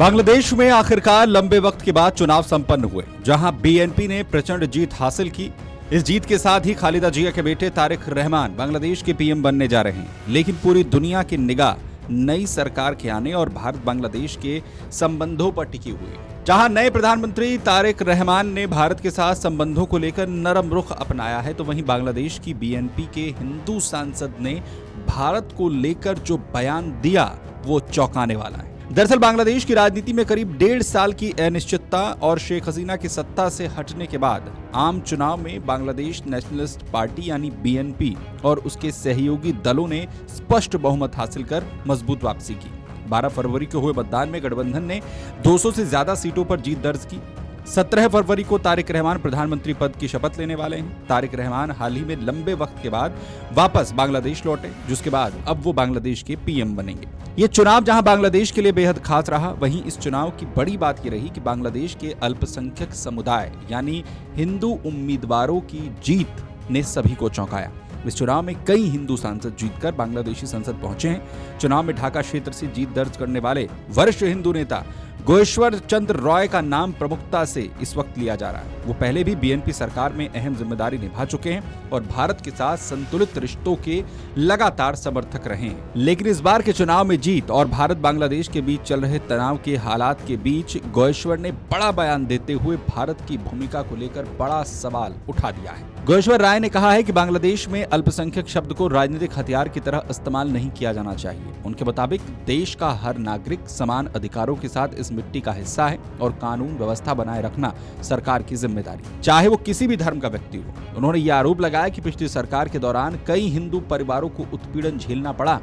बांग्लादेश में आखिरकार लंबे वक्त के बाद चुनाव संपन्न हुए, जहां बीएनपी ने प्रचंड जीत हासिल की। इस जीत के साथ ही खालिदा जिया के बेटे तारिक रहमान बांग्लादेश के पीएम बनने जा रहे हैं। लेकिन पूरी दुनिया की निगाह नई सरकार के आने और भारत बांग्लादेश के संबंधों पर टिकी हुई है। जहां नए प्रधानमंत्री तारिक रहमान ने भारत के साथ संबंधों को लेकर नरम रुख अपनाया है, तो वहीं बांग्लादेश की बीएनपी के हिंदू सांसद ने भारत को लेकर जो बयान दिया वो चौंकाने वाला है। दरअसल बांग्लादेश की राजनीति में करीब 1.5 साल की अनिश्चितता और शेख हसीना की सत्ता से हटने के बाद आम चुनाव में बांग्लादेश नेशनलिस्ट पार्टी यानी बीएनपी और उसके सहयोगी दलों ने स्पष्ट बहुमत हासिल कर मजबूत वापसी की। 12 फरवरी को हुए मतदान में गठबंधन ने 200 से ज्यादा सीटों पर जीत दर्ज की। 17 फरवरी को तारिक रहमान प्रधानमंत्री पद की शपथ लेने वाले हैं। तारिक रहमान हाल ही में लंबे वक्त के बाद वापस बांग्लादेश लौटे, जिसके बाद अब वो बांग्लादेश के पीएम बनेंगे। ये चुनाव जहां बांग्लादेश के लिए बेहद खास रहा, वहीं इस चुनाव की बड़ी बात ये रही कि बांग्लादेश के अल्पसंख्यक समुदाय यानी हिंदू उम्मीदवारों की जीत ने सभी को चौंकाया। इस चुनाव में कई हिंदू सांसद जीतकर बांग्लादेशी संसद पहुंचे हैं। चुनाव में ढाका क्षेत्र से जीत दर्ज करने वाले वरिष्ठ हिंदू नेता गोश्वर चंद्र रॉय का नाम प्रमुखता से इस वक्त लिया जा रहा है। वो पहले भी बीएनपी सरकार में अहम जिम्मेदारी निभा चुके हैं और भारत के साथ संतुलित रिश्तों के लगातार समर्थक रहे हैं। लेकिन इस बार के चुनाव में जीत और भारत बांग्लादेश के बीच चल रहे तनाव के हालात के बीच गोश्वर ने बड़ा बयान देते हुए भारत की भूमिका को लेकर बड़ा सवाल उठा दिया है। गोश्वर राय ने कहा है कि बांग्लादेश में अल्पसंख्यक शब्द को राजनीतिक हथियार की तरह इस्तेमाल नहीं किया जाना चाहिए। उनके मुताबिक देश का हर नागरिक समान अधिकारों के साथ इस मिट्टी का हिस्सा है और कानून व्यवस्था बनाए रखना सरकार की जिम्मेदारी, चाहे वो किसी भी धर्म का व्यक्ति हो। उन्होंने ये आरोप लगाया कि पिछली सरकार के दौरान कई हिंदू परिवारों को उत्पीड़न झेलना पड़ा,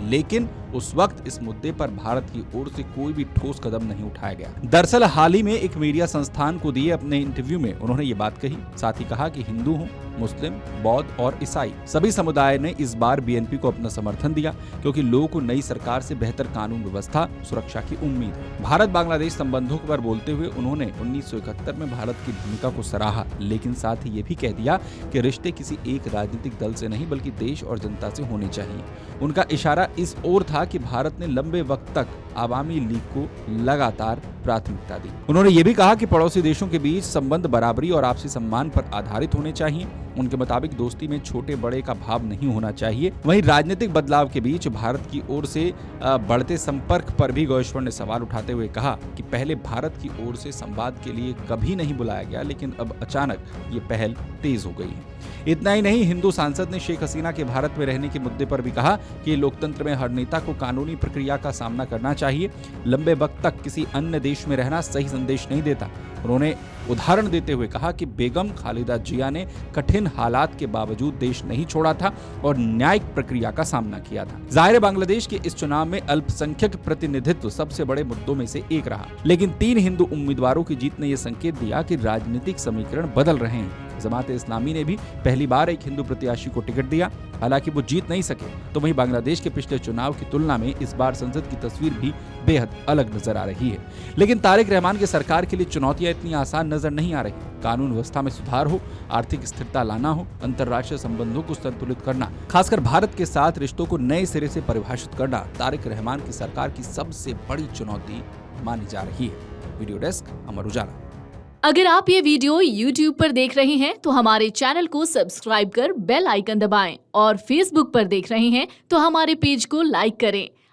लेकिन उस वक्त इस मुद्दे पर भारत की ओर से कोई भी ठोस कदम नहीं उठाया गया। दरअसल हाल ही में एक मीडिया संस्थान को दिए अपने इंटरव्यू में उन्होंने ये बात कही। साथ ही कहा कि हिंदू हो, मुस्लिम, बौद्ध और ईसाई सभी समुदाय ने इस बार बीएनपी को अपना समर्थन दिया, क्योंकि लोगों को नई सरकार से बेहतर कानून व्यवस्था, सुरक्षा की उम्मीद है। भारत बांग्लादेश संबंधों पर बोलते हुए उन्होंने 1971 में भारत की भूमिका को सराहा, लेकिन साथ ही ये भी कह दिया कि रिश्ते किसी एक राजनीतिक दल से नहीं बल्कि देश और जनता से होने चाहिए। उनका इशारा इस ओर था कि भारत ने लंबे वक्त तक आवामी लीग को लगातार प्राथमिकता दी। उन्होंने ये भी कहा कि पड़ोसी देशों के बीच संबंध बराबरी और आपसी सम्मान पर आधारित होने चाहिए। उनके मुताबिक दोस्ती में छोटे बड़े का भाव नहीं होना चाहिए। वहीं राजनीतिक बदलाव के बीच भारत की ओर से बढ़ते संपर्क पर भी गोश्वर ने सवाल उठाते हुए कहा कि पहले भारत की ओर से संवाद के लिए कभी नहीं बुलाया गया, लेकिन अब अचानक ये पहल तेज हो गई है। इतना ही नहीं, हिंदू सांसद ने शेख हसीना के भारत में रहने के मुद्दे पर भी कहा कि लोकतंत्र में हर नेता को कानूनी प्रक्रिया का सामना करना चाहिए। लंबे वक्त तक किसी अन्य देश में रहना सही संदेश नहीं देता। उन्होंने उदाहरण देते हुए कहा कि बेगम खालिदा जिया ने कठिन हालात के बावजूद देश नहीं छोड़ा था और न्यायिक प्रक्रिया का सामना किया था। जाहिर है बांग्लादेश के इस चुनाव में अल्पसंख्यक प्रतिनिधित्व सबसे बड़े मुद्दों में से एक रहा, लेकिन 3 हिंदू उम्मीदवारों की जीत ने यह संकेत दिया कि राजनीतिक समीकरण बदल रहे हैं। जमात इस्लामी ने भी पहली बार एक हिंदू प्रत्याशी को टिकट दिया, हालांकि वो जीत नहीं सके। तो वहीं बांग्लादेश के पिछले चुनाव की तुलना में इस बार संसद की तस्वीर भी बेहद अलग नजर आ रही है। लेकिन तारिक रहमान की सरकार के लिए चुनौतियां इतनी आसान नजर नहीं आ रही। कानून व्यवस्था में सुधार हो, आर्थिक स्थिरता लाना हो, अंतर्राष्ट्रीय संबंधों को संतुलित करना, खासकर भारत के साथ रिश्तों को नए सिरे से परिभाषित करना तारिक रहमान की सरकार की सबसे बड़ी चुनौती मानी जा रही है। Video desk, Amar Ujala. अगर आप ये वीडियो YouTube पर देख रहे हैं तो हमारे चैनल को सब्सक्राइब कर बेल आइकन दबाएं और Facebook पर देख रहे हैं तो हमारे पेज को लाइक करें।